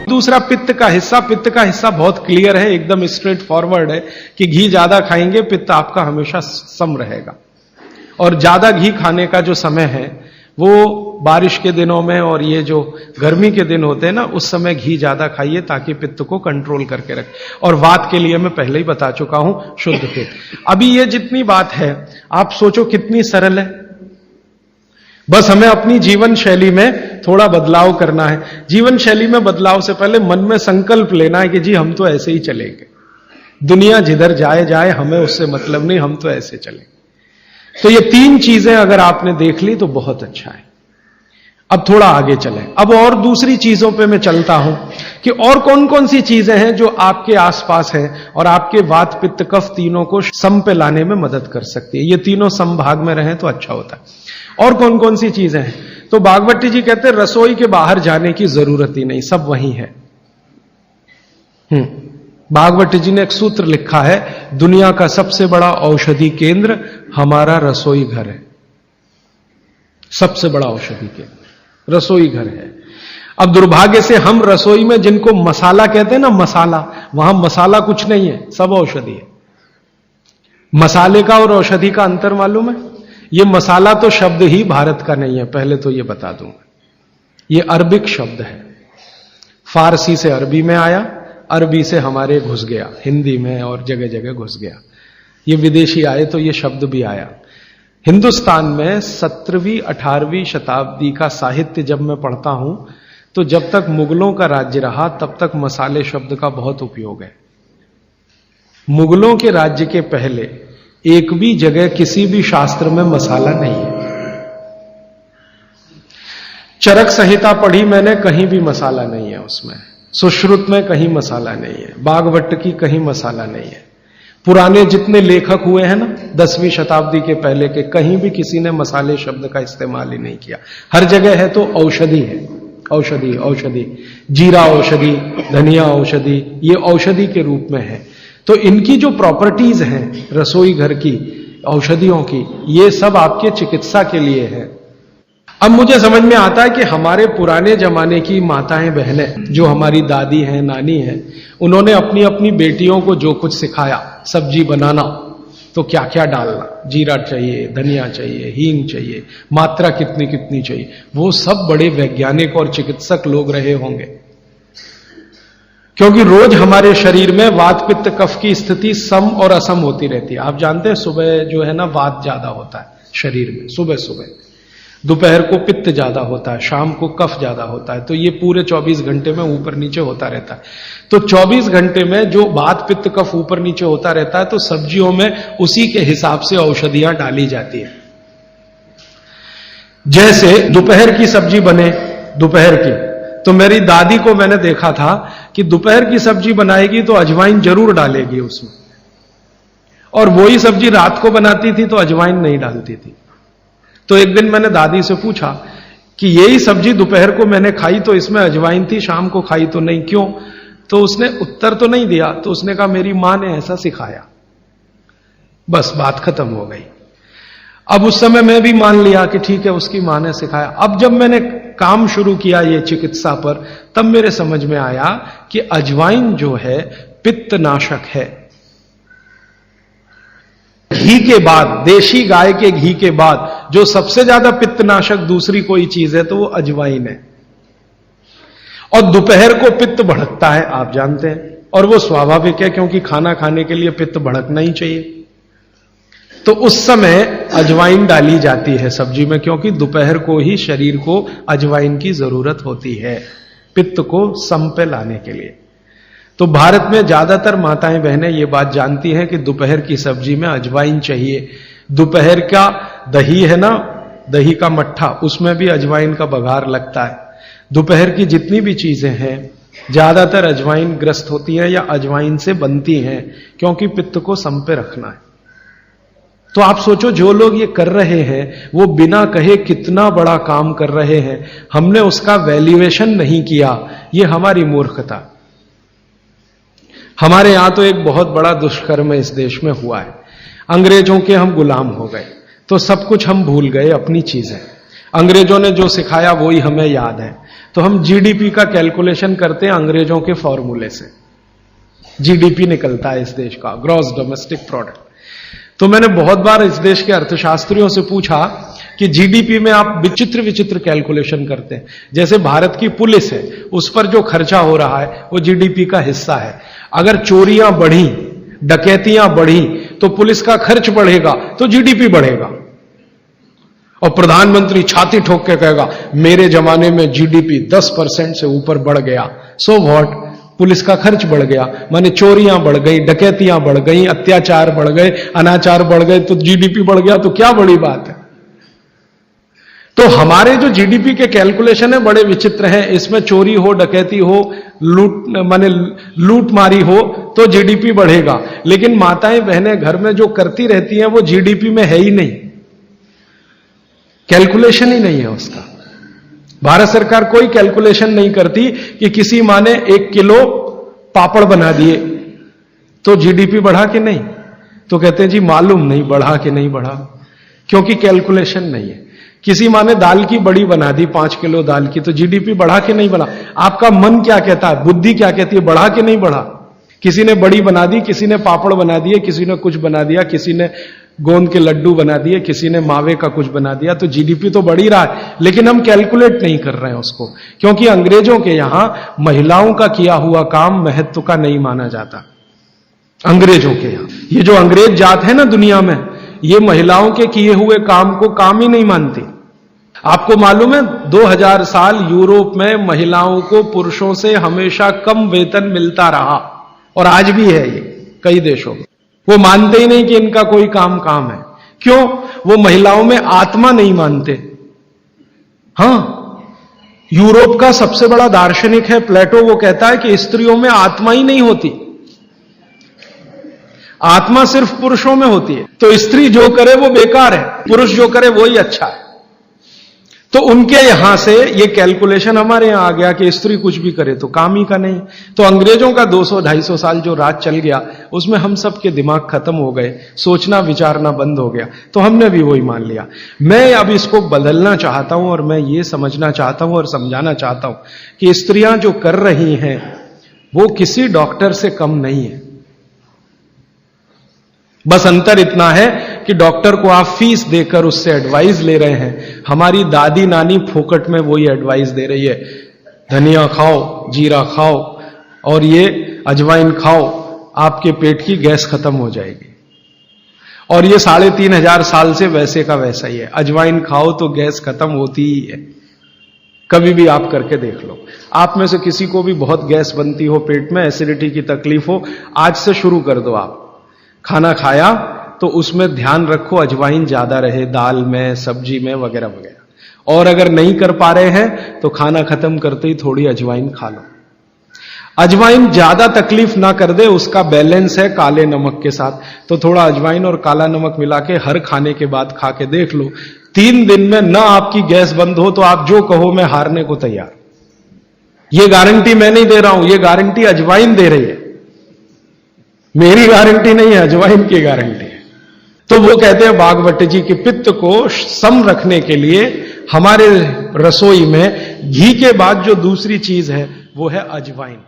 दूसरा पित्त का हिस्सा बहुत क्लियर है, एकदम स्ट्रेट फॉरवर्ड है कि घी ज्यादा खाएंगे पित्त आपका हमेशा सम रहेगा। और ज्यादा घी खाने का जो समय है वो बारिश के दिनों में और ये जो गर्मी के दिन होते हैं ना, उस समय घी ज्यादा खाइए ताकि पित्त को कंट्रोल करके रखे। और वात के लिए मैं पहले ही बता चुका हूं, शुद्ध पित्त। अभी ये जितनी बात है आप सोचो कितनी सरल है, बस हमें अपनी जीवन शैली में थोड़ा बदलाव करना है। जीवन शैली में बदलाव से पहले मन में संकल्प लेना है कि जी हम तो ऐसे ही चलेंगे, दुनिया जिधर जाए जाए हमें उससे मतलब नहीं, हम तो ऐसे चलेंगे। तो ये 3 चीजें अगर आपने देख ली तो बहुत अच्छा है। अब थोड़ा आगे चलें। अब और दूसरी चीजों पे मैं चलता हूं कि और कौन कौन सी चीजें हैं जो आपके आसपास हैं और आपके वात पित्त कफ तीनों को सम पे लाने में मदद कर सकती है। ये तीनों समभाग में रहें तो अच्छा होता है। और कौन कौन सी चीजें हैं? तो भागवती जी कहते हैं रसोई के बाहर जाने की जरूरत ही नहीं, सब वहीं है। भागवती जी ने एक सूत्र लिखा है, दुनिया का सबसे बड़ा औषधि केंद्र हमारा रसोई घर है। सबसे बड़ा औषधि केंद्र रसोई घर है। अब दुर्भाग्य से हम रसोई में जिनको मसाला कहते हैं ना, मसाला, वहां मसाला कुछ नहीं है, सब औषधि है। मसाले का और औषधि का अंतर मालूम है? ये मसाला तो शब्द ही भारत का नहीं है, पहले तो ये बता दूंगा। ये अरबिक शब्द है, फारसी से अरबी में आया, अरबी से हमारे घुस गया, हिंदी में और जगह जगह घुस गया। ये विदेशी आए तो ये शब्द भी आया। हिंदुस्तान में 17वीं 18वीं शताब्दी का साहित्य जब मैं पढ़ता हूं तो जब तक मुगलों का राज्य रहा तब तक मसाले शब्द का बहुत उपयोग है। मुगलों के राज्य के पहले एक भी जगह किसी भी शास्त्र में मसाला नहीं है। चरक संहिता पढ़ी मैंने, कहीं भी मसाला नहीं है उसमें। सुश्रुत में कहीं मसाला नहीं है, बागवट की कहीं मसाला नहीं है। पुराने जितने लेखक हुए हैं ना 10वीं शताब्दी के पहले के, कहीं भी किसी ने मसाले शब्द का इस्तेमाल ही नहीं किया। हर जगह है तो औषधि है, औषधि औषधि, जीरा औषधि, धनिया औषधि, ये औषधि के रूप में है। तो इनकी जो प्रॉपर्टीज हैं रसोई घर की, औषधियों की, ये सब आपके चिकित्सा के लिए है। अब मुझे समझ में आता है कि हमारे पुराने जमाने की माताएं बहनें, जो हमारी दादी हैं, नानी हैं, उन्होंने अपनी अपनी बेटियों को जो कुछ सिखाया, सब्जी बनाना तो क्या क्या डालना, जीरा चाहिए, धनिया चाहिए, हींग चाहिए, मात्रा कितनी कितनी चाहिए, वो सब बड़े वैज्ञानिक और चिकित्सक लोग रहे होंगे। क्योंकि रोज हमारे शरीर में वात पित्त कफ की स्थिति सम और असम होती रहती है। आप जानते हैं सुबह जो है ना वात ज्यादा होता है शरीर में, सुबह सुबह, दोपहर को पित्त ज्यादा होता है, शाम को कफ ज्यादा होता है। तो ये पूरे 24 घंटे में ऊपर नीचे होता रहता है। तो 24 घंटे में जो वात पित्त कफ ऊपर नीचे होता रहता है, तो सब्जियों में उसी के हिसाब से औषधियां डाली जाती है। जैसे दोपहर की सब्जी बने, दोपहर की, तो मेरी दादी को मैंने देखा था कि दोपहर की सब्जी बनाएगी तो अजवाइन जरूर डालेगी उसमें, और वही सब्जी रात को बनाती थी तो अजवाइन नहीं डालती थी। तो एक दिन मैंने दादी से पूछा कि यही सब्जी दोपहर को मैंने खाई तो इसमें अजवाइन थी, शाम को खाई तो नहीं, क्यों? तो उसने उत्तर तो नहीं दिया। तो उसने कहा मेरी मां ने ऐसा सिखाया। बस बात खत्म हो गई। अब उस समय मैं भी मान लिया कि ठीक है, उसकी मां ने सिखाया। अब जब मैंने काम शुरू किया ये चिकित्सा पर, तब मेरे समझ में आया कि अजवाइन जो है पित्तनाशक है। घी के बाद, देशी गाय के घी के बाद जो सबसे ज्यादा पित्तनाशक दूसरी कोई चीज है तो वो अजवाइन है। और दोपहर को पित्त भड़कता है, आप जानते हैं, और वो स्वाभाविक है क्योंकि खाना खाने के लिए पित्त भड़कना ही चाहिए। तो उस समय अजवाइन डाली जाती है सब्जी में, क्योंकि दोपहर को ही शरीर को अजवाइन की जरूरत होती है पित्त को सम पे लाने के लिए। तो भारत में ज्यादातर माताएं बहनें ये बात जानती हैं कि दोपहर की सब्जी में अजवाइन चाहिए। दोपहर का दही है ना, दही का मट्ठा, उसमें भी अजवाइन का बघार लगता है। दोपहर की जितनी भी चीजें हैं ज्यादातर अजवाइन ग्रस्त होती हैं या अजवाइन से बनती हैं, क्योंकि पित्त को सम पे रखना है। तो आप सोचो जो लोग ये कर रहे हैं वो बिना कहे कितना बड़ा काम कर रहे हैं। हमने उसका वैल्यूएशन नहीं किया, ये हमारी मूर्खता। हमारे यहां तो एक बहुत बड़ा दुष्कर्म इस देश में हुआ है। अंग्रेजों के हम गुलाम हो गए तो सब कुछ हम भूल गए, अपनी चीजें। अंग्रेजों ने जो सिखाया वही हमें याद है। तो हम जीडीपी का कैलकुलेशन करते हैं अंग्रेजों के फॉर्मूले से। जीडीपी निकलता है इस देश का, ग्रॉस डोमेस्टिक प्रोडक्ट। तो मैंने बहुत बार इस देश के अर्थशास्त्रियों से पूछा कि जीडीपी में आप विचित्र विचित्र कैलकुलेशन करते हैं। जैसे भारत की पुलिस है, उस पर जो खर्चा हो रहा है वो जीडीपी का हिस्सा है। अगर चोरियां बढ़ी, डकैतियां बढ़ी, तो पुलिस का खर्च बढ़ेगा तो जीडीपी बढ़ेगा। और प्रधानमंत्री छाती ठोक के कहेगा मेरे जमाने में जीडीपी 10% से ऊपर बढ़ गया। सो व्हाट, पुलिस का खर्च बढ़ गया, माने चोरियां बढ़ गई, डकैतियां बढ़ गई, अत्याचार बढ़ गए, अनाचार बढ़ गए, तो जीडीपी बढ़ गया, तो क्या बड़ी बात है। तो हमारे जो जीडीपी के कैलकुलेशन है बड़े विचित्र हैं। इसमें चोरी हो, डकैती हो, लूट मारी हो तो जीडीपी बढ़ेगा, लेकिन माताएं बहनें घर में जो करती रहती हैं वो जीडीपी में है ही नहीं, कैलकुलेशन ही नहीं है उसका। भारत सरकार कोई कैलकुलेशन नहीं करती कि किसी माँ ने 1 किलो पापड़ बना दिए तो जीडीपी बढ़ा कि नहीं, तो कहते हैं जी मालूम नहीं बढ़ा कि नहीं बढ़ा, क्योंकि कैलकुलेशन नहीं है। किसी माँ ने दाल की बड़ी बना दी, 5 किलो दाल की, तो जीडीपी बढ़ा कि नहीं बढ़ा। आपका मन क्या कहता है, बुद्धि क्या कहती है, बढ़ा कि नहीं बढ़ा। किसी ने बड़ी बना दी, किसी ने पापड़ बना दिए, किसी ने कुछ बना दिया, किसी ने गोंद के लड्डू बना दिए, किसी ने मावे का कुछ बना दिया, तो जीडीपी तो बढ़ ही रहा है, लेकिन हम कैलकुलेट नहीं कर रहे हैं उसको, क्योंकि अंग्रेजों के यहां महिलाओं का किया हुआ काम महत्व का नहीं माना जाता। अंग्रेजों के यहां ये जो अंग्रेज जात है ना दुनिया में, ये महिलाओं के किए हुए काम को काम ही नहीं मानती। आपको मालूम है 2000 साल यूरोप में महिलाओं को पुरुषों से हमेशा कम वेतन मिलता रहा, और आज भी है ये कई देशों में। वो मानते ही नहीं कि इनका कोई काम है। क्यों? वो महिलाओं में आत्मा नहीं मानते। हां, यूरोप का सबसे बड़ा दार्शनिक है प्लेटो, वो कहता है कि स्त्रियों में आत्मा ही नहीं होती, आत्मा सिर्फ पुरुषों में होती है। तो स्त्री जो करे वो बेकार है, पुरुष जो करे वो ही अच्छा है। तो उनके यहां से ये कैलकुलेशन हमारे यहां आ गया कि स्त्री कुछ भी करे तो काम ही का नहीं। तो अंग्रेजों का 200-250 साल जो राज चल गया, उसमें हम सब के दिमाग खत्म हो गए, सोचना विचारना बंद हो गया, तो हमने भी वही मान लिया। मैं अब इसको बदलना चाहता हूं, और मैं ये समझना चाहता हूं और समझाना चाहता हूं कि स्त्रियां जो कर रही हैं वो किसी डॉक्टर से कम नहीं है। बस अंतर इतना है कि डॉक्टर को आप फीस देकर उससे एडवाइस ले रहे हैं, हमारी दादी नानी फोकट में वही एडवाइस दे रही है, धनिया खाओ, जीरा खाओ और ये अजवाइन खाओ, आपके पेट की गैस खत्म हो जाएगी। और ये 3500 साल से वैसे का वैसा ही है, अजवाइन खाओ तो गैस खत्म होती ही है। कभी भी आप करके देख लो। आप में से किसी को भी बहुत गैस बनती हो, पेट में एसिडिटी की तकलीफ हो, आज से शुरू कर दो। आप खाना खाया तो उसमें ध्यान रखो अजवाइन ज्यादा रहे, दाल में, सब्जी में, वगैरह वगैरह। और अगर नहीं कर पा रहे हैं तो खाना खत्म करते ही थोड़ी अजवाइन खा लो। अजवाइन ज्यादा तकलीफ ना कर दे, उसका बैलेंस है काले नमक के साथ, तो थोड़ा अजवाइन और काला नमक मिला के हर खाने के बाद खा के देख लो। 3 दिन में ना आपकी गैस बंद हो तो आप जो कहो मैं हारने को तैयार। ये गारंटी मैं नहीं दे रहा हूं, ये गारंटी अजवाइन दे रही है, मेरी गारंटी नहीं है, अजवाइन की गारंटी है। तो वो कहते हैं भागवत जी कि पित्त को सम रखने के लिए हमारे रसोई में घी के बाद जो दूसरी चीज है वो है अजवाइन।